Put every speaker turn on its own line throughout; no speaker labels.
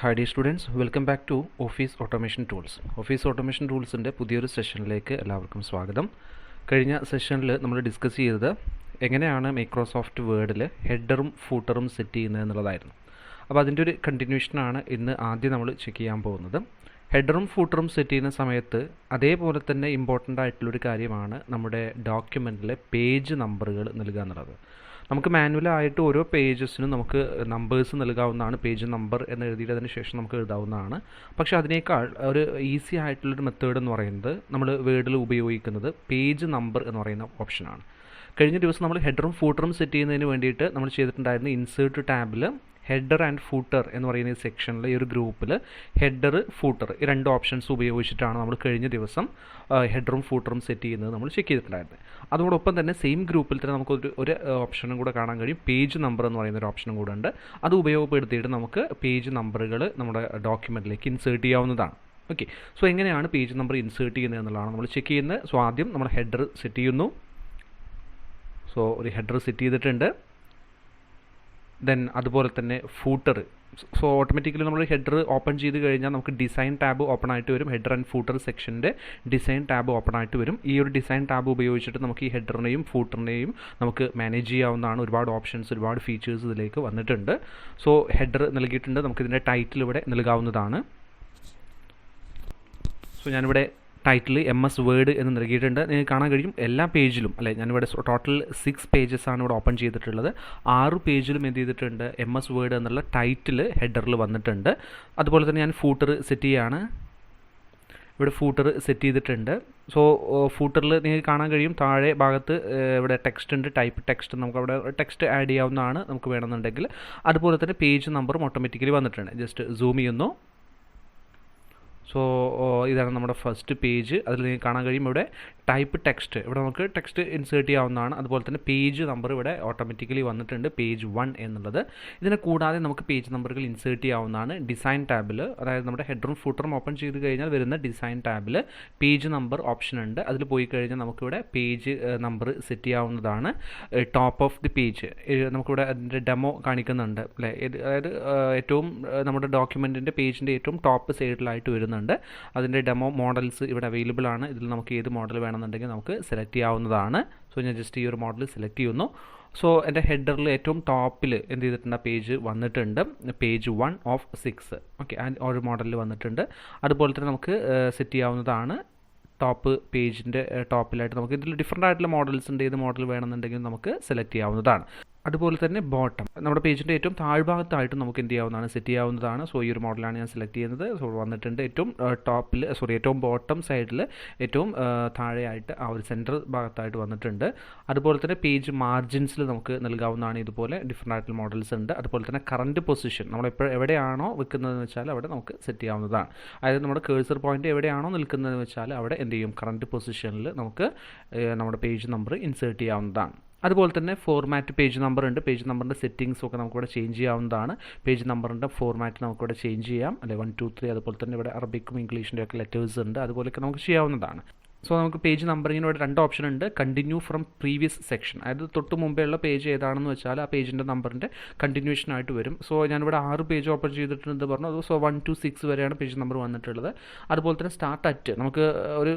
Hi dear students, welcome back to Office Automation Tools. Office Automation Toolsന്റെ പുതിയൊരു സെഷനിലേക്ക് എല്ലാവർക്കും സ്വാഗതം. കഴിഞ്ഞ സെഷനിൽ നമ്മൾ ഡിസ്കസ് ചെയ്തത് എങ്ങനെയാണ് മൈക്രോസോഫ്റ്റ് വേർഡിൽ ഹെഡറും ഫൂട്ടറും സെറ്റ് ചെയ്യുന്നത് എന്നുള്ളതായിരുന്നു. അപ്പോൾ അതിൻ്റെ ഒരു കണ്ടിന്യൂഷനാണ് ഇന്ന് ആദ്യം നമ്മൾ ചെക്ക് ചെയ്യാൻ പോകുന്നത്. ഹെഡറും ഫൂട്ടറും സെറ്റ് ചെയ്യുന്ന സമയത്ത് അതേപോലെ തന്നെ ഇമ്പോർട്ടൻ്റ് ആയിട്ടുള്ളൊരു കാര്യമാണ് നമ്മുടെ ഡോക്യുമെൻറ്റിലെ പേജ് നമ്പറുകൾ നൽകുക എന്നുള്ളത്. നമുക്ക് മാനുവലായിട്ട് ഓരോ പേജസിനും നമുക്ക് നമ്പേഴ്സ് നൽകാവുന്നതാണ്, പേജ് നമ്പർ എന്ന് എഴുതിയതിന് ശേഷം നമുക്ക് എഴുതാവുന്നതാണ്. പക്ഷേ അതിനേക്കാൾ ഒരു ഈസി ആയിട്ടുള്ളൊരു മെത്തേഡ് എന്ന് പറയുന്നത് നമ്മൾ വേർഡിൽ ഉപയോഗിക്കുന്നത് പേജ് നമ്പർ എന്ന് പറയുന്ന ഓപ്ഷനാണ്. കഴിഞ്ഞ ദിവസം നമ്മൾ ഹെഡറും ഫൂട്ടറും സെറ്റ് ചെയ്യുന്നതിന് വേണ്ടിയിട്ട് നമ്മൾ ചെയ്തിട്ടുണ്ടായിരുന്ന ഇൻസേർട്ട് ടാബിൽ ഹെഡർ ആൻഡ് ഫൂട്ടർ എന്ന് പറയുന്ന ഈ സെക്ഷനിൽ ഈ ഒരു ഗ്രൂപ്പിൽ ഹെഡർ ഫൂട്ടർ ഈ രണ്ട് ഓപ്ഷൻസ് ഉപയോഗിച്ചിട്ടാണ് നമ്മൾ കഴിഞ്ഞ ദിവസം ഹെഡറും ഫൂട്ടറും സെറ്റ് ചെയ്യുന്നത് നമ്മൾ ചെക്ക് ചെയ്തിട്ടുണ്ടായിരുന്നത്. അതോടൊപ്പം തന്നെ സെയിം ഗ്രൂപ്പിൽ തന്നെ നമുക്ക് ഒരു ഓപ്ഷനും കൂടെ കാണാൻ കഴിയും, പേജ് നമ്പർ എന്ന് പറയുന്ന ഒരു ഓപ്ഷനും കൂടെ ഉണ്ട്. അത് ഉപയോഗപ്പെടുത്തിയിട്ട് നമുക്ക് പേജ് നമ്പറുകൾ നമ്മുടെ ഡോക്യുമെൻറ്റിലേക്ക് ഇൻസേർട്ട് ചെയ്യാവുന്നതാണ്. ഓക്കെ, സോ എങ്ങനെയാണ് പേജ് നമ്പർ ഇൻസേർട്ട് ചെയ്യുന്നത് എന്നുള്ളതാണ് നമ്മൾ ചെക്ക് ചെയ്യുന്നത്. സോ ആദ്യം നമ്മൾ ഹെഡർ സെറ്റ് ചെയ്യുന്നു. സോ ഒരു ഹെഡർ സെറ്റ് ചെയ്തിട്ടുണ്ട്. ദെൻ അതുപോലെ തന്നെ ഫൂട്ടർ. സോ ഓട്ടോമാറ്റിക്കലി നമ്മൾ ഹെഡർ ഓപ്പൺ ചെയ്ത് കഴിഞ്ഞാൽ നമുക്ക് ഡിസൈൻ ടാബ് ഓപ്പൺ ആയിട്ട് വരും. ഹെഡർ ആൻഡ് ഫൂട്ടർ സെക്ഷൻ്റെ ഡിസൈൻ ടാബ് ഓപ്പൺ ആയിട്ട് വരും. ഈ ഒരു ഡിസൈൻ ടാബ് ഉപയോഗിച്ചിട്ട് നമുക്ക് ഈ ഹെഡറിനെയും ഫൂട്ടറിനെയും നമുക്ക് മാനേജ് ചെയ്യാവുന്നതാണ്. ഒരുപാട് ഓപ്ഷൻസ്, ഒരുപാട് ഫീച്ചേഴ്സ് ഇതിലേക്ക് വന്നിട്ടുണ്ട്. സോ ഹെഡർ നൽകിയിട്ടുണ്ട്, നമുക്കിതിൻ്റെ ടൈറ്റിൽ ഇവിടെ നൽകാവുന്നതാണ്. സോ ഞാനിവിടെ ടൈറ്റിൽ MS വേർഡ് എന്ന് നൽകിയിട്ടുണ്ട്. നിങ്ങൾക്ക് കാണാൻ കഴിയും എല്ലാ പേജിലും അല്ലേ, ഞാനിവിടെ ടോട്ടൽ 6 പേജസ് ആണ് ഇവിടെ ഓപ്പൺ ചെയ്തിട്ടുള്ളത്. 6 പേജിലും എന്ത് ചെയ്തിട്ടുണ്ട്, MS വേർഡ് എന്നുള്ള ടൈറ്റിൽ ഹെഡറിൽ വന്നിട്ടുണ്ട്. അതുപോലെ തന്നെ ഞാൻ ഫൂട്ടർ സെറ്റ് ചെയ്യുകയാണ്. ഇവിടെ ഫൂട്ടർ സെറ്റ് ചെയ്തിട്ടുണ്ട്. സോ ഫൂട്ടറിൽ നിങ്ങൾക്ക് കാണാൻ കഴിയും താഴെ ഭാഗത്ത് ഇവിടെ ടെക്സ്റ്റ് ഉണ്ട്, ടൈപ്പ് ടെക്സ്റ്റ്. നമുക്ക് അവിടെ ടെക്സ്റ്റ് ആഡ് ചെയ്യാവുന്നതാണ് നമുക്ക് വേണമെന്നുണ്ടെങ്കിൽ. അതുപോലെ തന്നെ പേജ് നമ്പറും ഓട്ടോമാറ്റിക്കലി വന്നിട്ടുണ്ട്. ജസ്റ്റ് സൂം ചെയ്യുന്നു. സോ ഇതാണ് നമ്മുടെ ഫസ്റ്റ് പേജ്. അതിൽ നിങ്ങൾക്ക് കാണാൻ കഴിയും ഇവിടെ ടൈപ്പ് ടെക്സ്റ്റ്, ഇവിടെ നമുക്ക് ടെക്സ്റ്റ് ഇൻസേർട്ട് ചെയ്യാവുന്നതാണ്. അതുപോലെ തന്നെ പേജ് നമ്പർ ഇവിടെ ഓട്ടോമാറ്റിക്കലി വന്നിട്ടുണ്ട്, പേജ് 1 എന്നുള്ളത്. ഇതിനെ കൂടാതെ നമുക്ക് പേജ് നമ്പറുകൾ ഇൻസേർട്ട് ചെയ്യാവുന്നതാണ് ഡിസൈൻ ടാബിൽ. അതായത് നമ്മുടെ ഹെഡറും ഫൂട്ടറും ഓപ്പൺ ചെയ്ത് കഴിഞ്ഞാൽ വരുന്ന ഡിസൈൻ ടാബിൽ പേജ് നമ്പർ ഓപ്ഷൻ ഉണ്ട്. അതിൽ പോയി കഴിഞ്ഞാൽ നമുക്കിവിടെ പേജ് നമ്പർ സെറ്റ് ചെയ്യാവുന്നതാണ്. ടോപ്പ് ഓഫ് ദി പേജ് നമുക്കിവിടെ അതിൻ്റെ ഡെമോ കാണിക്കുന്നുണ്ട് അല്ലേ. അതായത് ഏറ്റവും നമ്മുടെ ഡോക്യുമെൻറ്റിൻ്റെ പേജിൻ്റെ ഏറ്റവും ടോപ്പ് സൈഡിലായിട്ട് വരുന്നുണ്ട്. അതിൻ്റെ ഡെമോ മോഡൽസ് ഇവിടെ അവൈലബിൾ ആണ്. ഇതിൽ നമുക്ക് ഏത് മോഡൽ വേണമെന്നുണ്ടെങ്കിൽ നമുക്ക് സെലക്ട് ചെയ്യാവുന്നതാണ്. സോ ഞാൻ ജസ്റ്റ് ഈ ഒരു മോഡൽ സെലക്ട് ചെയ്യുന്നു. സോ എൻ്റെ ഹെഡറിൽ ഏറ്റവും ടോപ്പിൽ എന്ത് ചെയ്തിട്ടുണ്ട്, പേജ് വന്നിട്ടുണ്ട്, പേജ് 1 of 6. ഓക്കെ, ഒരു മോഡലിൽ വന്നിട്ടുണ്ട്. അതുപോലെ തന്നെ നമുക്ക് സെറ്റ് ചെയ്യാവുന്നതാണ്. ടോപ്പ് പേജിൻ്റെ ടോപ്പിലായിട്ട് നമുക്ക് ഇതിൽ ഡിഫറെൻ്റ് ആയിട്ടുള്ള മോഡൽസ് ഉണ്ട്. ഏത് മോഡൽ വേണമെന്നുണ്ടെങ്കിൽ നമുക്ക് സെലക്ട് ചെയ്യാവുന്നതാണ്. അതുപോലെ തന്നെ ബോട്ടം, നമ്മുടെ പേജിൻ്റെ ഏറ്റവും താഴ്ഭാഗത്തായിട്ട് നമുക്ക് എന്ത് ചെയ്യാവുന്നതാണ്, സെറ്റ് ചെയ്യാവുന്നതാണ്. സോ ഈ ഒരു മോഡലാണ് ഞാൻ സെലക്ട് ചെയ്യുന്നത്. സോ വന്നിട്ടുണ്ട് ഏറ്റവും ഏറ്റവും ബോട്ടം സൈഡിൽ ഏറ്റവും താഴെയായിട്ട് ആ ഒരു സെൻറ്റർ ഭാഗത്തായിട്ട് വന്നിട്ടുണ്ട്. അതുപോലെ തന്നെ പേജ് മാർജിൻസിൽ നമുക്ക് നൽകാവുന്നതാണ്. ഇതുപോലെ ഡിഫറെൻ്റ് ആയിട്ടുള്ള മോഡൽസ് ഉണ്ട്. അതുപോലെ തന്നെ കറൻറ്റ് പൊസിഷൻ, നമ്മളെപ്പോൾ എവിടെയാണോ വെക്കുന്നതെന്ന് വെച്ചാൽ അവിടെ നമുക്ക് സെറ്റ് ചെയ്യാവുന്നതാണ്. അതായത് നമ്മുടെ കേഴ്സർ പോയിൻ്റ് എവിടെയാണോ നിൽക്കുന്നതെന്ന് വെച്ചാൽ അവിടെ എന്ത് ചെയ്യും, കറൻറ്റ് പൊസിഷനിൽ നമുക്ക് നമ്മുടെ പേജ് നമ്പർ ഇൻസേർട്ട് ചെയ്യാവുന്നതാണ്. അതുപോലെ തന്നെ ഫോർമാറ്റ് പേജ് നമ്പർ ഉണ്ട്. പേജ് നമ്പറിൻ്റെ സെറ്റിങ്സ് ഒക്കെ നമുക്കിവിടെ ചേഞ്ച് ചെയ്യാവുന്നതാണ്. പേജ് നമ്പറിൻ്റെ ഫോർമാറ്റ് നമുക്കിവിടെ ചേഞ്ച് ചെയ്യാം അല്ലെ, 1 2 3. അതുപോലെ തന്നെ ഇവിടെ അറബിക്കും ഇംഗ്ലീഷിൻ്റെ ഒക്കെ ലെറ്റേഴ്സ് ഉണ്ട്. അതുപോലെയൊക്കെ നമുക്ക് ചെയ്യാവുന്നതാണ്. സോ നമുക്ക് പേജ് നമ്പറിങ്ങിന് ഇവിടെ 2 ഓപ്ഷൻ ഉണ്ട്. കണ്ടിന്യൂ ഫ്രം പ്രീവിയസ് സെക്ഷൻ, അതായത് തൊട്ട് മുമ്പേ ഉള്ള പേജ് ഏതാണെന്ന് വെച്ചാൽ ആ പേജിൻ്റെ നമ്പറിൻ്റെ കണ്ടിന്യൂഷൻ ആയിട്ട് വരും. സോ ഞാനിവിടെ 6 പേജ് ഓപ്പൺ ചെയ്തിട്ടുണ്ട് പറഞ്ഞു. സോ 1 to 6 വരെയാണ് പേജ് നമ്പർ വന്നിട്ടുള്ളത്. അതുപോലെ തന്നെ സ്റ്റാർട്ട് അറ്റ്, നമുക്ക് ഒരു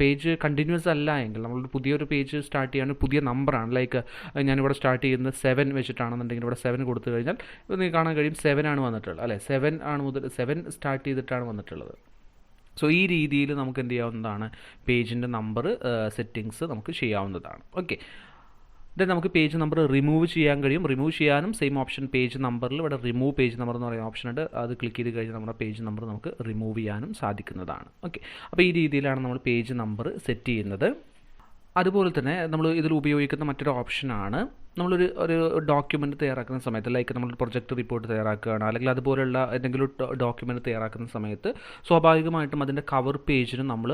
പേജ് കണ്ടിന്യൂസ് അല്ല എങ്കിൽ നമ്മളൊരു പുതിയൊരു പേജ് സ്റ്റാർട്ട് ചെയ്യാൻ പുതിയ നമ്പറാണ്. ലൈക്ക് ഞാനിവിടെ സ്റ്റാർട്ട് ചെയ്യുന്നത് 7 വെച്ചിട്ടാണെന്നുണ്ടെങ്കിൽ ഇവിടെ 7 കൊടുത്തു കഴിഞ്ഞാൽ നിങ്ങൾക്ക് കാണാൻ കഴിയും 7 ആണ് വന്നിട്ടുള്ളത് അല്ലേ. 7 സ്റ്റാർട്ട് ചെയ്തിട്ടാണ് വന്നിട്ടുള്ളത്. സോ ഈ രീതിയിൽ നമുക്ക് എന്ത് ചെയ്യാവുന്നതാണ്, പേജിൻ്റെ നമ്പർ സെറ്റിങ്സ് നമുക്ക് ചെയ്യാവുന്നതാണ്. ഓക്കെ, ദെൻ നമുക്ക് പേജ് നമ്പർ റിമൂവ് ചെയ്യാൻ കഴിയും. റിമൂവ് ചെയ്യാനും സെയിം ഓപ്ഷൻ, പേജ് നമ്പറിൽ ഇവിടെ റിമൂവ് പേജ് നമ്പർ എന്ന് പറയുന്ന ഓപ്ഷൻ ഉണ്ട്. അത് ക്ലിക്ക് ചെയ്ത് കഴിഞ്ഞാൽ നമ്മുടെ പേജ് നമ്പർ നമുക്ക് റിമൂവ് ചെയ്യാനും സാധിക്കുന്നതാണ്. ഓക്കെ, അപ്പോൾ ഈ രീതിയിലാണ് നമ്മൾ പേജ് നമ്പർ സെറ്റ് ചെയ്യുന്നത്. അതുപോലെ തന്നെ നമ്മൾ ഇതിൽ ഉപയോഗിക്കുന്ന മറ്റൊരു ഓപ്ഷനാണ്, നമ്മളൊരു ഡോക്യുമെൻറ്റ് തയ്യാറാക്കുന്ന സമയത്ത്, ലൈക്ക് നമ്മളൊരു പ്രൊജക്റ്റ് റിപ്പോർട്ട് തയ്യാറാക്കുകയാണ് അല്ലെങ്കിൽ അതുപോലെയുള്ള എന്തെങ്കിലും ഡോക്യുമെൻറ്റ് തയ്യാറാക്കുന്ന സമയത്ത് സ്വാഭാവികമായിട്ടും അതിൻ്റെ കവർ പേജിന് നമ്മൾ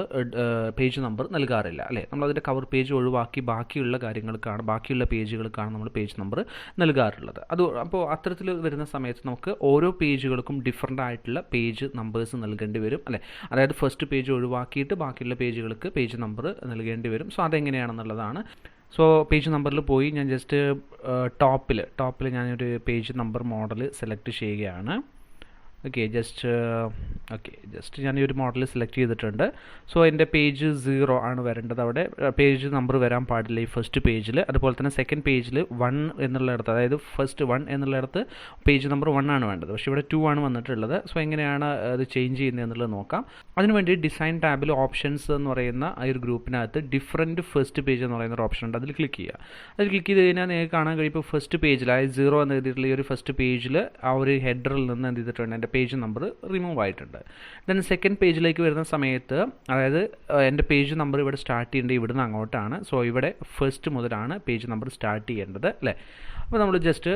പേജ് നമ്പർ നൽകാറില്ല അല്ലേ. നമ്മളതിൻ്റെ കവർ പേജ് ഒഴിവാക്കി ബാക്കിയുള്ള പേജുകൾക്കാണ് നമ്മൾ പേജ് നമ്പർ നൽകാറുള്ളത്. അപ്പോൾ അത്തരത്തിൽ വരുന്ന സമയത്ത് നമുക്ക് ഓരോ പേജുകൾക്കും ഡിഫറൻ്റ് ആയിട്ടുള്ള പേജ് നമ്പേഴ്സ് നൽകേണ്ടി വരും അല്ലേ. അതായത് ഫസ്റ്റ് പേജ് ഒഴിവാക്കിയിട്ട് ബാക്കിയുള്ള പേജുകൾക്ക് പേജ് നമ്പർ നൽകേണ്ടി വരും. സോ അതെങ്ങനെയാണെന്നുള്ളതാണ്. സോ പേജ് നമ്പറിൽ പോയി ഞാൻ ജസ്റ്റ് ടോപ്പിൽ ഞാനൊരു പേജ് നമ്പർ മോഡൽ സെലക്ട് ചെയ്യുകയാണ്. ഓക്കെ ജസ്റ്റ് ഞാൻ ഈ ഒരു മോഡൽ സെലക്ട് ചെയ്തിട്ടുണ്ട്. സോ എൻ്റെ പേജ് 0 ആണ് വരേണ്ടത്. അവിടെ പേജ് നമ്പർ വരാൻ പാടില്ല ഈ ഫസ്റ്റ് പേജിൽ. അതുപോലെ തന്നെ സെക്കൻഡ് പേജിൽ 1 എന്നുള്ളിടത്ത്, അതായത് ഫസ്റ്റ് 1 എന്നുള്ളിടത്ത് പേജ് നമ്പർ 1 ആണ് വേണ്ടത്. പക്ഷേ ഇവിടെ 2 ആണ് വന്നിട്ടുള്ളത്. സോ എങ്ങനെയാണ് അത് ചേഞ്ച് ചെയ്യുന്നത് എന്നുള്ളത് നോക്കാം. അതിനുവേണ്ടി ഡിസൈൻ ടാബിൽ ഓപ്ഷൻസ് എന്ന് പറയുന്ന ആ ഒരു ഗ്രൂപ്പിനകത്ത് ഡിഫറൻറ്റ് ഫസ്റ്റ് പേജ് എന്ന് പറയുന്ന ഒരു ഓപ്ഷൻ ഉണ്ട്. അതിൽ ക്ലിക്ക് ചെയ്യുക. അതിൽ ക്ലിക്ക് ചെയ്ത് കഴിഞ്ഞാൽ നിങ്ങൾക്ക് കാണാൻ കഴിയും ഇപ്പോൾ ഫസ്റ്റ് പേജിൽ, അതായത് 0 എന്ന് എഴുതിയിട്ടുള്ള ഈ ഒരു ഫസ്റ്റ് പേജിൽ ആ ഒരു ഹെഡറിൽ നിന്ന് എന്ത് ചെയ്തിട്ടുണ്ട്, എൻ്റെ പേജ് നമ്പർ റിമൂവ് ആയിട്ടുണ്ട്. ദെൻ സെക്കൻഡ് പേജിലേക്ക് വരുന്ന സമയത്ത്, അതായത് എൻ്റെ പേജ് നമ്പർ ഇവിടെ സ്റ്റാർട്ട് ചെയ്യേണ്ടത് ഇവിടുന്ന് അങ്ങോട്ടാണ്. സോ ഇവിടെ ഫസ്റ്റ് മുതലാണ് പേജ് നമ്പർ സ്റ്റാർട്ട് ചെയ്യേണ്ടത് അല്ലേ. അപ്പോൾ നമ്മൾ ജസ്റ്റ്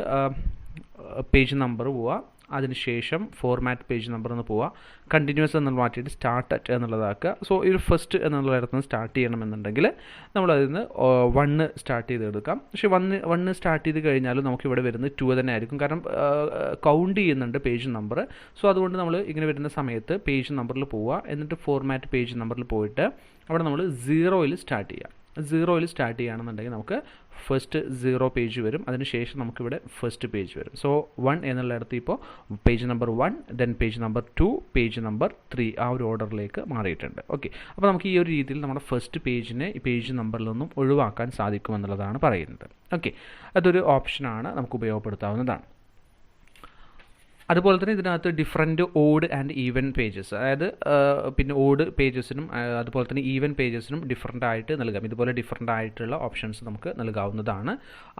പേജ് നമ്പർ പോവുക, അതിനുശേഷം ഫോർമാറ്റ് പേജ് നമ്പർ എന്ന് പോവുക, കണ്ടിന്യൂസ് എന്നുള്ള മാറ്റിയിട്ട് സ്റ്റാർട്ട് അറ്റ് എന്നുള്ളതാക്കുക. സോ ഈ ഫസ്റ്റ് എന്നുള്ള ഇടത്ത് നിന്ന് സ്റ്റാർട്ട് ചെയ്യണമെന്നുണ്ടെങ്കിൽ നമ്മളതിൽ നിന്ന് 1 സ്റ്റാർട്ട് ചെയ്തെടുക്കാം. പക്ഷേ 1 സ്റ്റാർട്ട് ചെയ്ത് കഴിഞ്ഞാലും നമുക്കിവിടെ വരുന്നത് 2 തന്നെ ആയിരിക്കും, കാരണം കൗണ്ട് ചെയ്യുന്നുണ്ട് പേജ് നമ്പർ. സോ അതുകൊണ്ട് നമ്മൾ ഇങ്ങനെ വരുന്ന സമയത്ത് പേജ് നമ്പറിൽ പോവുക, എന്നിട്ട് ഫോർമാറ്റ് പേജ് നമ്പറിൽ പോയിട്ട് അവിടെ നമ്മൾ 0യിൽ സ്റ്റാർട്ട് ചെയ്യാം. 0യിൽ സ്റ്റാർട്ട് ചെയ്യുകയാണെന്നുണ്ടെങ്കിൽ നമുക്ക് ഫസ്റ്റ് 0 പേജ് വരും. അതിനുശേഷം നമുക്കിവിടെ ഫസ്റ്റ് പേജ് വരും. സോ 1 എന്നുള്ളിടത്ത് ഇപ്പോൾ page number 1, then page number 2, page number 3 ആ ഒരു ഓർഡറിലേക്ക് മാറിയിട്ടുണ്ട്. ഓക്കെ, അപ്പോൾ നമുക്ക് ഈ ഒരു രീതിയിൽ നമ്മുടെ ഫസ്റ്റ് പേജിനെ ഈ പേജ് നമ്പറിൽ നിന്നും ഒഴിവാക്കാൻ സാധിക്കുമെന്നുള്ളതാണ് പറയുന്നത്. ഓക്കെ, അതൊരു ഓപ്ഷനാണ്, നമുക്ക് ഉപയോഗപ്പെടുത്താവുന്നതാണ്. അതുപോലെ തന്നെ ഇതിനകത്ത് different odd and even pages, അതായത് പിന്നെ ഓഡ് പേജസിനും അതുപോലെ തന്നെ ഈവൻ പേജസിനും ഡിഫറൻ്റ് ആയിട്ട് നൽകാം. ഇതുപോലെ ഡിഫറൻ്റ് ആയിട്ടുള്ള ഓപ്ഷൻസ് നമുക്ക് നൽകാവുന്നതാണ്.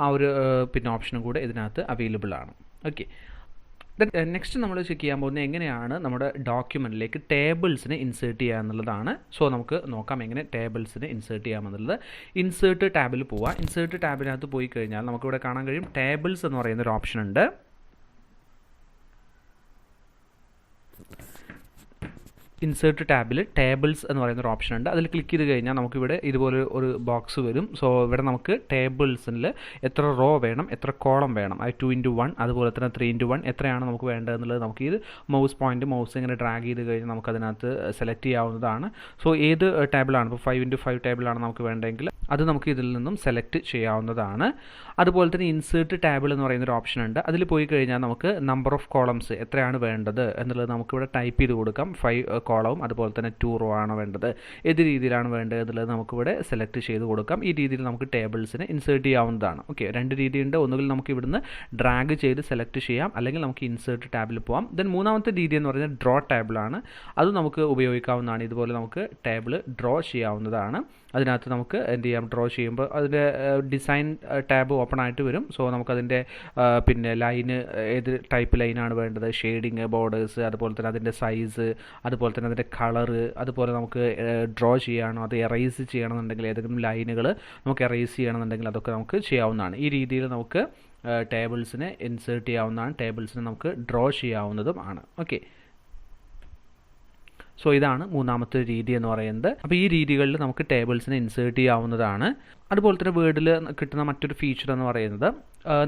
ആ ഒരു പിന്നെ ഓപ്ഷനും കൂടെ ഇതിനകത്ത് അവൈലബിൾ ആണ്. ഓക്കെ, നെക്സ്റ്റ് നമ്മൾ ചെക്ക് ചെയ്യാൻ പോകുന്നത് എങ്ങനെയാണ് നമ്മുടെ ഡോക്യുമെൻറ്റിലേക്ക് ടേബിൾസിനെ ഇൻസേർട്ട് ചെയ്യുക എന്നുള്ളതാണ്. സോ നമുക്ക് നോക്കാം എങ്ങനെ ടേബിൾസിനെ ഇൻസേർട്ട് ചെയ്യാമെന്നുള്ളത്. ഇൻസേർട്ട് ടാബിൽ പോവുക. ഇൻസേർട്ട് ടാബിനകത്ത് പോയി കഴിഞ്ഞാൽ നമുക്കിവിടെ കാണാൻ കഴിയും ടേബിൾസ് എന്ന് പറയുന്ന ഒരു ഓപ്ഷൻ ഉണ്ട്. ഇൻസേർട്ട് ടാബിൽ ടേബിൾസ് എന്ന് പറയുന്ന ഒരു ഓപ്ഷൻ ഉണ്ട്. അതിൽ ക്ലിക്ക് ചെയ്ത് കഴിഞ്ഞാൽ നമുക്കിവിടെ ഇതുപോലെ ഒരു ബോക്സ് വരും. സോ ഇവിടെ നമുക്ക് ടേബിൾസിൽ എത്ര റോ വേണം, എത്ര കോളം വേണം, അത് 2x1 അതുപോലെ തന്നെ 3x1 എത്രയാണ് നമുക്ക് വേണ്ടതെന്നുള്ളത് നമുക്ക് ഇത് മൗസ് ഇങ്ങനെ ഡ്രാഗ് ചെയ്ത് കഴിഞ്ഞാൽ നമുക്കതിനകത്ത് സെലക്ട് ചെയ്യാവുന്നതാണ്. സോ ഏത് ടേബിളാണ്, ഇപ്പോൾ 5x5 ടേബിളാണ് നമുക്ക് വേണ്ടതെങ്കിൽ അത് നമുക്ക് ഇതിൽ നിന്നും സെലക്ട് ചെയ്യാവുന്നതാണ്. അതുപോലെ തന്നെ ഇൻസേർട്ട് ടേബിൾ എന്ന് പറയുന്ന ഒരു ഓപ്ഷൻ ഉണ്ട്. അതിൽ പോയി കഴിഞ്ഞാൽ നമുക്ക് നമ്പർ ഓഫ് കോളംസ് എത്രയാണ് വേണ്ടത് എന്നുള്ളത് നമുക്കിവിടെ ടൈപ്പ് ചെയ്ത് കൊടുക്കാം. 5 കോളവും അതുപോലെ തന്നെ 2 റോ ആണ് വേണ്ടത്, ഏത് രീതിയിലാണ് വേണ്ടത് എന്നുള്ളത് നമുക്കിവിടെ സെലക്ട് ചെയ്ത് കൊടുക്കാം. ഈ രീതിയിൽ നമുക്ക് ടേബിൾസിനെ ഇൻസേർട്ട് ചെയ്യാവുന്നതാണ്. ഓക്കെ, 2 രീതിയുണ്ട്. ഒന്നുകിൽ നമുക്ക് ഇവിടുന്ന് ഡ്രാഗ് ചെയ്ത് സെലക്ട് ചെയ്യാം, അല്ലെങ്കിൽ നമുക്ക് ഇൻസേർട്ട് ടാബിൽ പോകാം. ദെൻ മൂന്നാമത്തെ രീതി എന്ന് പറയുന്നത് ഡ്രോ ടേബിളാണ്. അത് നമുക്ക് ഉപയോഗിക്കാവുന്നതാണ്. ഇതുപോലെ നമുക്ക് ടേബിൾ ഡ്രോ ചെയ്യാവുന്നതാണ്. അതിനകത്ത് നമുക്ക് എന്ത് ചെയ്യാം, ഡ്രോ ചെയ്യുമ്പോൾ അതിൻ്റെ ഡിസൈൻ ടാബ് ഓപ്പൺ ആയിട്ട് വരും. സോ നമുക്കതിൻ്റെ പിന്നെ ലൈന് ഏത് ടൈപ്പ് ലൈനാണ് വേണ്ടത്, ഷെയ്ഡിങ്, ബോർഡേഴ്സ്, അതുപോലെ തന്നെ അതിൻ്റെ സൈസ്, അതുപോലെ തന്നെ അതിൻ്റെ കളറ്, അതുപോലെ നമുക്ക് ഡ്രോ ചെയ്യാനോ അത് എറേസ് ചെയ്യണമെന്നുണ്ടെങ്കിൽ ഏതെങ്കിലും ലൈനുകൾ നമുക്ക് എറേസ് ചെയ്യണമെന്നുണ്ടെങ്കിൽ അതൊക്കെ നമുക്ക് ചെയ്യാവുന്നതാണ്. ഈ രീതിയിൽ നമുക്ക് ടേബിൾസിനെ ഇൻസേർട്ട് ചെയ്യാവുന്നതാണ്, ടേബിൾസിനെ നമുക്ക് ഡ്രോ ചെയ്യാവുന്നതും ആണ്. ഓക്കെ, സോ ഇതാണ് മൂന്നാമത്തെ രീതി എന്ന് പറയുന്നത്. അപ്പോൾ ഈ രീതികളിൽ നമുക്ക് ടേബിൾസിനെ ഇൻസേർട്ട് ചെയ്യാവുന്നതാണ്. അതുപോലെ തന്നെ വേർഡിൽ കിട്ടുന്ന മറ്റൊരു ഫീച്ചർ എന്ന് പറയുന്നത്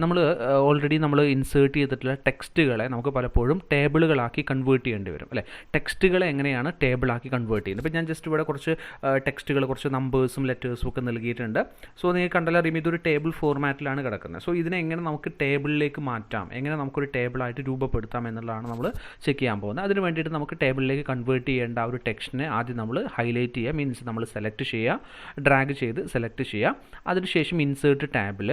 നമ്മൾ ഓൾറെഡി നമ്മൾ ഇൻസേർട്ട് ചെയ്തിട്ടുള്ള ടെക്സ്റ്റുകളെ നമുക്ക് പലപ്പോഴും ടേബിളുകളാക്കി കൺവേർട്ട് ചെയ്യേണ്ടി വരും അല്ലേ. ടെക്സ്റ്റുകളെ എങ്ങനെയാണ് ടേബിളാക്കി കൺവേർട്ട് ചെയ്യുന്നത്? ഇപ്പോൾ ഞാൻ ജസ്റ്റ് ഇവിടെ കുറച്ച് ടെക്സ്റ്റുകൾ, കുറച്ച് നമ്പേഴ്സും ലെറ്റേഴ്സും ഒക്കെ നൽകിയിട്ടുണ്ട്. സോ നിങ്ങൾക്ക് കണ്ടാലറിയുമ്പോൾ ഇതൊരു ടേബിൾ ഫോർമാറ്റിലാണ് കിടക്കുന്നത്. സോ ഇതിനെ എങ്ങനെ നമുക്ക് ടേബിളിലേക്ക് മാറ്റാം, എങ്ങനെ നമുക്കൊരു ടേബിളായിട്ട് രൂപപ്പെടുത്താം എന്നുള്ളതാണ് നമ്മൾ ചെക്ക് ചെയ്യാൻ പോകുന്നത്. അതിന് വേണ്ടിയിട്ട് നമുക്ക് ടേബിളിലേക്ക് കൺവേർട്ട് ചെയ്യേണ്ട ആ ഒരു ടെക്സ്റ്റിനെ ആദ്യം നമ്മൾ ഹൈലൈറ്റ് ചെയ്യുക, മീൻസ് നമ്മൾ സെലക്ട് ചെയ്യുക, ഡ്രാഗ് ചെയ്ത് സെലക്ട് ചെയ്യുക. അതിനുശേഷം ഇൻസേർട്ട് ടാബിൽ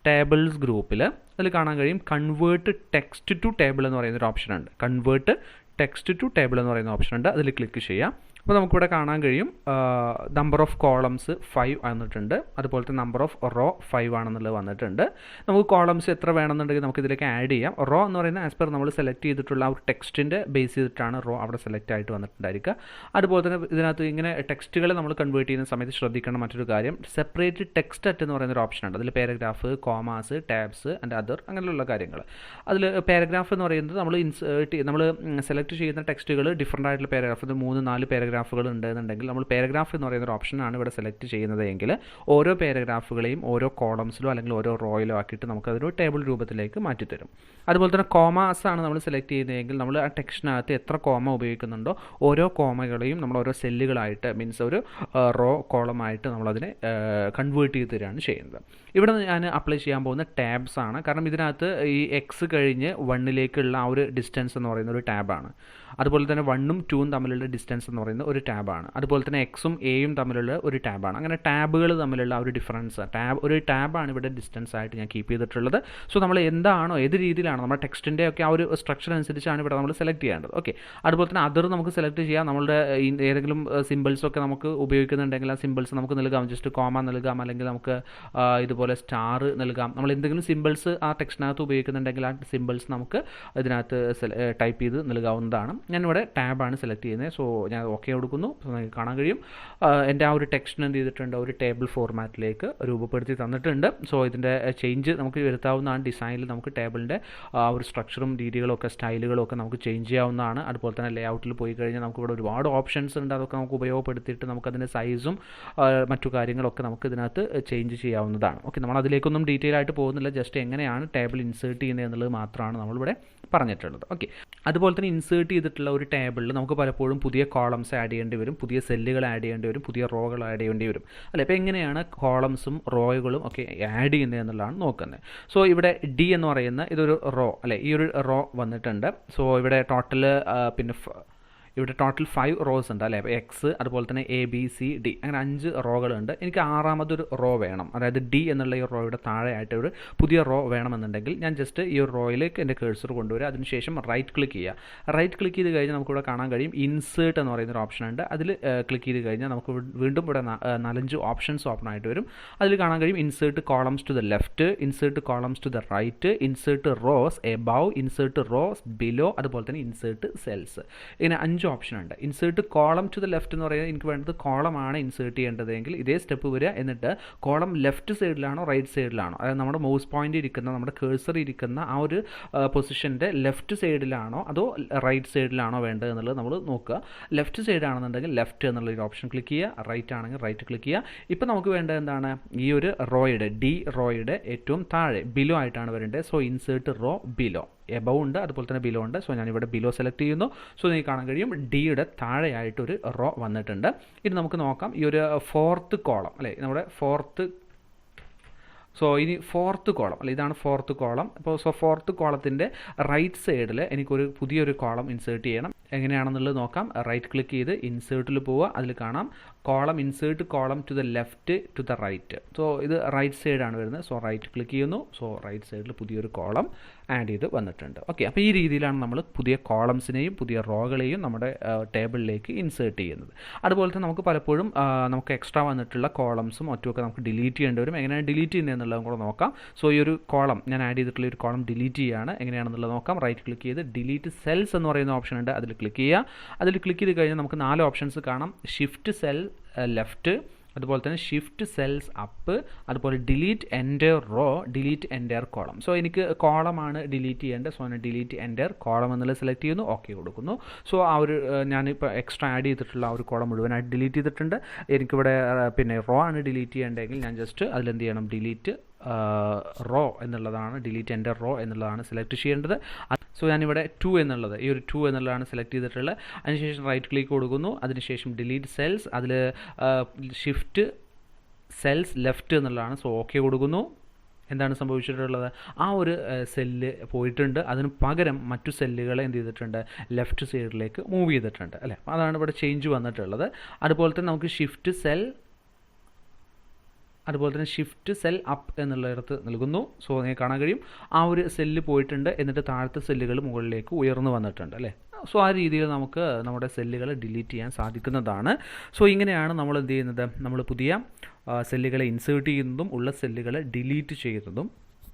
ടേബിൾസ് ഗ്രൂപ്പിൽ അതിൽ കാണാൻ കഴിയും കൺവേർട്ട് ടെക്സ്റ്റ് ടു ടേബിൾ എന്ന് പറയുന്നൊരു ഓപ്ഷൻ ഉണ്ട്. കൺവേർട്ട് ടെക്സ്റ്റ് ടു ടേബിൾ എന്ന് പറയുന്ന ഓപ്ഷൻ ഉണ്ട്. അതിൽ ക്ലിക്ക് ചെയ്യാം. അപ്പോൾ നമുക്കിവിടെ കാണാൻ കഴിയും നമ്പർ ഓഫ് കോളംസ് 5 വന്നിട്ടുണ്ട്, അതുപോലത്തെ നമ്പർ ഓഫ് റോ 5 ആണെന്നുള്ളത് വന്നിട്ടുണ്ട്. നമുക്ക് കോളംസ് എത്ര വേണമെന്നുണ്ടെങ്കിൽ നമുക്ക് ഇതിലേക്ക് ആഡ് ചെയ്യാം. റോ എന്ന് പറയുന്നത് ആസ് പെർ നമ്മൾ സെലക്ട് ചെയ്തിട്ടുള്ള ആ ഒരു ടെക്സ്റ്റിൻ്റെ ബേസ് ചെയ്തിട്ടാണ് റോ അവിടെ സെലക്ട് ആയിട്ട് വന്നിട്ടുണ്ടായിരിക്കുക. അതുപോലെ തന്നെ ഇതിനകത്ത് ഇങ്ങനെ ടെക്സ്റ്റുകളെ നമ്മൾ കൺവേർട്ട് ചെയ്യുന്ന സമയത്ത് ശ്രദ്ധിക്കണം മറ്റൊരു കാര്യം, സെപ്പറേറ്റ് ടെക്സ്റ്റ് അറ്റ് എന്ന് പറയുന്നൊരു ഓപ്ഷൻ ഉണ്ട്. അതിൽ paragraph, commas, tabs and other അങ്ങനെയുള്ള കാര്യങ്ങൾ. അതിൽ പാരഗ്രാഫ് എന്ന് പറയുന്നത് നമ്മൾ സെലക്ട് ചെയ്യുന്ന ടെക്സ്റ്റുകൾ ഡിഫറൻ്റ് ആയിട്ടുള്ള പാരഗ്രാഫ്, 3-4 പാരഗ്രാഫ് പാരഗ്രാഫുകൾ ഉണ്ടെന്നുണ്ടെങ്കിൽ നമ്മൾ പാരഗ്രാഫ് എന്ന് പറയുന്ന ഒരു ഓപ്ഷനാണ് ഇവിടെ സെലക്ട് ചെയ്യുന്നത് എങ്കിൽ ഓരോ പാരഗ്രാഫുകളെയും ഓരോ കോളംസിലോ അല്ലെങ്കിൽ ഓരോ റോയിലോ ആക്കിയിട്ട് നമുക്കതൊരു ടേബിൾ രൂപത്തിലേക്ക് മാറ്റിത്തരും. അതുപോലെ തന്നെ കോമാസ് ആണ് നമ്മൾ സെലക്ട് ചെയ്യുന്നതെങ്കിൽ നമ്മൾ ആ ടെക്സ്റ്റിനകത്ത് എത്ര കോമ ഉപയോഗിക്കുന്നുണ്ടോ ഓരോ കോമകളെയും നമ്മൾ ഓരോ സെല്ലുകളായിട്ട് മീൻസ് ഒരു റോ കോളമായിട്ട് നമ്മളതിനെ കൺവേർട്ട് ചെയ്ത് തരികയാണ് ചെയ്യുന്നത്. ഇവിടെ ഞാൻ അപ്ലൈ ചെയ്യാൻ പോകുന്ന ടാബ്സ് ആണ്. കാരണം ഇതിനകത്ത് ഈ എക്സ് കഴിഞ്ഞ് 1ലേക്കുള്ള ആ ഒരു ഡിസ്റ്റൻസ് എന്ന് പറയുന്ന ഒരു ടാബാണ്. അതുപോലെ തന്നെ 1ഉം 2ഉം തമ്മിലുള്ള ഡിസ്റ്റൻസ് എന്ന് പറയുന്ന ഒരു ടാബാണ്. അതുപോലെ തന്നെ എക്സും എയും തമ്മിലുള്ള ഒരു ടാബാണ്. അങ്ങനെ ടാബുകൾ തമ്മിലുള്ള ഒരു ഡിഫറൻസ് ഒരു ടാബാണ് ഇവിടെ ഡിസ്റ്റൻസ് ആയിട്ട് ഞാൻ കീപ്പ് ചെയ്തിട്ടുള്ളത്. സോ നമ്മൾ എന്താണോ ഏത് രീതിയിലാണോ നമ്മുടെ ടെക്സ്റ്റിൻ്റെ ഒക്കെ ആ ഒരു സ്ട്രക്ചർ അനുസരിച്ചാണ് ഇവിടെ നമ്മൾ സെലക്ട് ചെയ്യേണ്ടത്. ഓക്കെ, അതുപോലെ തന്നെ അതർ നമുക്ക് സെലക്ട് ചെയ്യാം. നമ്മളുടെ ഏതെങ്കിലും സിമ്പിൾസൊക്കെ നമുക്ക് ഉപയോഗിക്കുന്നുണ്ടെങ്കിൽ ആ സിമ്പിൾസ് നമുക്ക് നൽകാം. ജസ്റ്റ് കോമ നൽകാം, അല്ലെങ്കിൽ നമുക്ക് ഇതുപോലെ സ്റ്റാർ നൽകാം. നമ്മൾ എന്തെങ്കിലും സിമ്പിൾസ് ആ ടെക്സ്റ്റിനകത്ത് ഉപയോഗിക്കുന്നുണ്ടെങ്കിൽ ആ സിമ്പിൾസ് നമുക്ക് ഇതിനകത്ത് ടൈപ്പ് ചെയ്ത് നൽകാവുന്നതാണ്. ഞാനിവിടെ ടാബാണ് സെലക്ട് ചെയ്യുന്നത്. സോ ഞാൻ ഓക്കെ കൊടുക്കുന്നു. സോ നിങ്ങൾക്ക് കാണാൻ കഴിയും എൻ്റെ ആ ഒരു ടെക്സ്റ്റിന് എന്ത് ചെയ്തിട്ടുണ്ട്, ഒരു ടേബിൾ ഫോർമാറ്റിലേക്ക് രൂപപ്പെടുത്തി തന്നിട്ടുണ്ട്. സോ ഇതിൻ്റെ ചേഞ്ച് നമുക്ക് വരുത്താവുന്നതാണ്. ഡിസൈനിൽ നമുക്ക് ടേബിളിൻ്റെ ആ ഒരു സ്ട്രക്ചറും രീതികളും ഒക്കെ സ്റ്റൈലുകളും ഒക്കെ നമുക്ക് ചേഞ്ച് ചെയ്യാവുന്നതാണ്. അതുപോലെ തന്നെ ലേ ഔട്ടിൽ പോയി കഴിഞ്ഞാൽ നമുക്ക് ഇവിടെ ഒരുപാട് ഓപ്ഷൻസ് ഉണ്ട്. അതൊക്കെ നമുക്ക് ഉപയോഗപ്പെടുത്തിയിട്ട് നമുക്കതിൻ്റെ സൈസും മറ്റു കാര്യങ്ങളൊക്കെ നമുക്ക് ഇതിനകത്ത് ചേഞ്ച് ചെയ്യാവുന്നതാണ്. ഓക്കെ, നമ്മൾ അതിലേക്കൊന്നും ഡീറ്റെയിൽ ആയിട്ട് പോകുന്നില്ല. ജസ്റ്റ് എങ്ങനെയാണ് ടേബിൾ ഇൻസേർട്ട് ചെയ്യുന്നത് എന്നുള്ളത് മാത്രമാണ് നമ്മളിവിടെ പറഞ്ഞിട്ടുള്ളത്. ഓക്കെ, അതുപോലെ തന്നെ ഇൻസേർട്ട് ചെയ്തിട്ടുള്ള ഒരു ടേബിളിൽ നമുക്ക് പലപ്പോഴും പുതിയ കോളംസ് ആഡ് ചെയ്യേണ്ടി വരും, പുതിയ സെല്ലുകൾ ആഡ് ചെയ്യേണ്ടി വരും, പുതിയ റോകൾ ആഡ് ചെയ്യേണ്ടി വരും അല്ലേ. അപ്പോൾ എങ്ങനെയാണ് കോളംസും റോകളും ഒക്കെ ആഡ് ചെയ്യുന്നത് എന്നുള്ളതാണ് നോക്കുന്നത്. സോ ഇവിടെ ഡി എന്ന് പറയുന്ന ഇതൊരു റോ അല്ലേ, ഈ ഒരു റോ വന്നിട്ടുണ്ട്. സോ ഇവിടെ ടോട്ടൽ പിന്നെ ഇവിടെ ടോട്ടൽ 5 റോസ് ഉണ്ട് അല്ലേ. അപ്പോൾ എക്സ്, അതുപോലെ തന്നെ എ ബി സി ഡി, അങ്ങനെ 5 റോകളുണ്ട്. എനിക്ക് 6ാമതൊരു റോ വേണം, അതായത് ഡി എന്നുള്ള ഈ റോയുടെ താഴെയായിട്ട് ഒരു പുതിയ റോ വേണമെന്നുണ്ടെങ്കിൽ ഞാൻ ജസ്റ്റ് ഈ ഒരു റോയിലേക്ക് എൻ്റെ കേഴ്സർ കൊണ്ടുവരിക. അതിനുശേഷം റൈറ്റ് ക്ലിക്ക് ചെയ്യുക. റൈറ്റ് ക്ലിക്ക് ചെയ്ത് കഴിഞ്ഞാൽ നമുക്കിവിടെ കാണാൻ കഴിയും ഇൻസേർട്ട് എന്ന് പറയുന്നൊരു ഓപ്ഷൻ ഉണ്ട്. അതിൽ ക്ലിക്ക് ചെയ്ത് കഴിഞ്ഞാൽ നമുക്ക് വീണ്ടും ഇവിടെ 4-5 ഓപ്ഷൻസ് ഓപ്പൺ ആയിട്ട് വരും. അതിൽ കാണാൻ കഴിയും insert columns to the left, insert columns to the right, insert rows above, insert rows below, അതുപോലെ തന്നെ ഇൻസേർട്ട് സെൽസ്. ഇങ്ങനെ 5 ഓപ്ഷൻ ഉണ്ട്. Insert column to the left എന്ന് പറയുന്നത് എനിക്ക് വേണ്ടത് കോളമാണ് ഇൻസേർട്ട് ചെയ്യേണ്ടതെങ്കിൽ ഇതേ സ്റ്റെപ്പ് വരിക. എന്നിട്ട് കോളം ലെഫ്റ്റ് സൈഡിലാണോ റൈറ്റ് സൈഡിലാണോ, അതായത് നമ്മുടെ മൗസ് പോയിന്റ് ഇരിക്കുന്ന നമ്മുടെ കേഴ്സർ ഇരിക്കുന്ന ആ ഒരു പൊസിഷൻ്റെ ലെഫ്റ്റ് സൈഡിലാണോ അതോ റൈറ്റ് സൈഡിലാണോ വേണ്ടത് എന്നുള്ളത് നമ്മൾ നോക്കുക. ലെഫ്റ്റ് സൈഡ് ആണെന്നുണ്ടെങ്കിൽ ലെഫ്റ്റ് എന്നുള്ള ഒരു ഓപ്ഷൻ ക്ലിക്ക് ചെയ്യുക, റൈറ്റ് ആണെങ്കിൽ റൈറ്റ് ക്ലിക്ക് ചെയ്യുക. ഇപ്പോൾ നമുക്ക് വേണ്ടത് എന്താണ്, ഈ ഒരു റോയുടെ ഡി റോയുടെ ഏറ്റവും താഴെ ബിലോ ആയിട്ടാണ് വരേണ്ടത്. So insert raw below, above ഉണ്ട് അതുപോലെ തന്നെ ബിലോ ഉണ്ട്. സോ ഞാനിവിടെ ബിലോ സെലക്ട് ചെയ്യുന്നു. സോ നിങ്ങൾക്ക് കാണാൻ കഴിയും ഡിയുടെ താഴെയായിട്ടൊരു റോ വന്നിട്ടുണ്ട്. ഇത് നമുക്ക് നോക്കാം. ഈ ഒരു 4th കോളം അല്ലേ, നമ്മുടെ 4th. സോ ഇനി 4th കോളം അല്ല, ഇതാണ് 4th കോളം. അപ്പോൾ 4th കോളത്തിൻ്റെ റൈറ്റ് സൈഡിൽ എനിക്കൊരു പുതിയൊരു കോളം ഇൻസേർട്ട് ചെയ്യണം. എങ്ങനെയാണെന്നുള്ളത് നോക്കാം. റൈറ്റ് ക്ലിക്ക് ചെയ്ത് ഇൻസേർട്ടിൽ പോവുക. അതിൽ കാണാം column insert column to the left to the right. So ഇത് റൈറ്റ് സൈഡാണ് വരുന്നത്. സോ റൈറ്റ് ക്ലിക്ക് ചെയ്യുന്നു. സോ റൈറ്റ് സൈഡിൽ പുതിയൊരു കോളം ആഡ് ചെയ്ത് വന്നിട്ടുണ്ട്. ഓക്കെ, അപ്പോൾ ഈ രീതിയിലാണ് നമ്മൾ പുതിയ കോളംസിനെയും പുതിയ റോകളെയും നമ്മുടെ ടേബിളിലേക്ക് ഇൻസേർട്ട് ചെയ്യുന്നത്. അതുപോലെ തന്നെ നമുക്ക് പലപ്പോഴും നമുക്ക് എക്സ്ട്രാ വന്നിട്ടുള്ള കോളംസും മറ്റുമൊക്കെ നമുക്ക് ഡിലീറ്റ് ചെയ്യേണ്ടി വരും. എങ്ങനെയാണ് ഡിലീറ്റ് ചെയ്യുന്നത് എന്നുള്ളതും കൂടെ നോക്കാം. സോ ഈ ഒരു കോളം ഞാൻ ആഡ് ചെയ്തിട്ടുള്ള ഒരു കോളം ഡിലീറ്റ് ചെയ്യുകയാണ്. എങ്ങനെയാണെന്നുള്ളത് നോക്കാം. റൈറ്റ് ക്ലിക്ക് ചെയ്ത് ഡിലീറ്റ് സെൽസ് എന്ന് പറയുന്ന ഓപ്ഷൻ ഉണ്ട്, അതിൽ ക്ലിക്ക് ചെയ്യുക. അതിൽ ക്ലിക്ക് ചെയ്ത് കഴിഞ്ഞാൽ നമുക്ക് 4 ഓപ്ഷൻസ് കാണാം. ഷിഫ്റ്റ് സെൽ ലെഫ്റ്റ്, അതുപോലെ തന്നെ ഷിഫ്റ്റ് സെൽസ് അപ്പ്, അതുപോലെ delete entire row, delete entire column. So എനിക്ക് കോളമാണ് ഡിലീറ്റ് ചെയ്യേണ്ടത്. സോ ഞാൻ ഡിലീറ്റ് എൻ്റർ കോളം എന്നുള്ളത് സെലക്ട് ചെയ്യുന്നു, ഓക്കെ കൊടുക്കുന്നു. സോ ആ ഒരു ഞാനിപ്പോൾ എക്സ്ട്രാ ആഡ് ചെയ്തിട്ടുള്ള ആ ഒരു കോളം മുഴുവനായിട്ട് ഡിലീറ്റ് ചെയ്തിട്ടുണ്ട്. എനിക്കിവിടെ പിന്നെ റോ ആണ് ഡിലീറ്റ് ചെയ്യേണ്ടതെങ്കിൽ ഞാൻ ജസ്റ്റ് അതിലെന്ത് ചെയ്യണം, ഡിലീറ്റ് റോ എന്നുള്ളതാണ്, ഡിലീറ്റ് എൻ്റർ റോ എന്നുള്ളതാണ് സെലക്ട് ചെയ്യേണ്ടത്. സോ ഞാനിവിടെ 2 എന്നുള്ളത് ഈ ഒരു 2 എന്നുള്ളതാണ് സെലക്ട് ചെയ്തിട്ടുള്ളത്. അതിനുശേഷം റൈറ്റ് ക്ലിക്ക് കൊടുക്കുന്നു. അതിനുശേഷം ഡിലീറ്റ് സെൽസ്, അതിൽ ഷിഫ്റ്റ് സെൽസ് ലെഫ്റ്റ് എന്നുള്ളതാണ്. സോ ഓക്കെ കൊടുക്കുന്നു. എന്താണ് സംഭവിച്ചിട്ടുള്ളത്, ആ ഒരു സെല്ല് പോയിട്ടുണ്ട്. അതിന് പകരം മറ്റു സെല്ലുകളെ എന്ത് ചെയ്തിട്ടുണ്ട്, ലെഫ്റ്റ് സൈഡിലേക്ക് മൂവ് ചെയ്തിട്ടുണ്ട് അല്ലേ. അതാണ് ഇവിടെ ചേഞ്ച് വന്നിട്ടുള്ളത്. അതുപോലെ തന്നെ നമുക്ക് ഷിഫ്റ്റ് സെൽ, അതുപോലെ തന്നെ ഷിഫ്റ്റ് സെൽ അപ്പ് എന്നുള്ളിടത്ത് നൽകുന്നു. സോ നിങ്ങൾക്ക് കാണാൻ കഴിയും ആ ഒരു സെല്ല് പോയിട്ടുണ്ട്, എന്നിട്ട് താഴത്തെ സെല്ലുകൾ മുകളിലേക്ക് ഉയർന്നു വന്നിട്ടുണ്ട് അല്ലേ. സോ ആ രീതിയിൽ നമുക്ക് നമ്മുടെ സെല്ലുകൾ ഡിലീറ്റ് ചെയ്യാൻ സാധിക്കുന്നതാണ്. സോ ഇങ്ങനെയാണ് നമ്മൾ എന്ത് ചെയ്യുന്നത്, നമ്മൾ പുതിയ സെല്ലുകളെ ഇൻസേർട്ട് ചെയ്യുന്നതും ഉള്ള സെല്ലുകളെ ഡിലീറ്റ് ചെയ്യുന്നതും.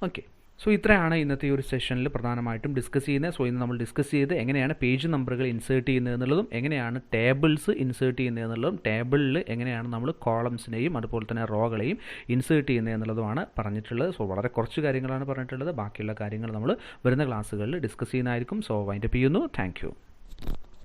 ഓക്കെ, സോ ഇത്രയാണ് ഇന്നത്തെ ഈ ഒരു സെഷനിൽ പ്രധാനമായിട്ടും ഡിസ്കസ് ചെയ്യുന്നത്. സോ ഇന്ന് നമ്മൾ ഡിസ്കസ് ചെയ്ത് എങ്ങനെയാണ് പേജ് നമ്പറുകൾ ഇൻസേർട്ട് ചെയ്യുന്നത് എന്നുള്ളതും, എങ്ങനെയാണ് ടേബിൾസ് ഇൻസേർട്ട് ചെയ്യുന്നത് എന്നുള്ളതും, ടേബിളിൽ എങ്ങനെയാണ് നമ്മൾ കോളംസിനെയും അതുപോലെ തന്നെ റോകളെയും ഇൻസേർട്ട് ചെയ്യുന്നത് എന്നുള്ളതുമാണ് പറഞ്ഞിട്ടുള്ളത്. സോ വളരെ കുറച്ച് കാര്യങ്ങളാണ് പറഞ്ഞിട്ടുള്ളത്. ബാക്കിയുള്ള കാര്യങ്ങൾ നമ്മൾ വരുന്ന ക്ലാസ്സുകളിൽ ഡിസ്കസ് ചെയ്യുന്നതായിരിക്കും. സോ വൈൻഡപ്പ് ചെയ്യുന്നു. Thank you.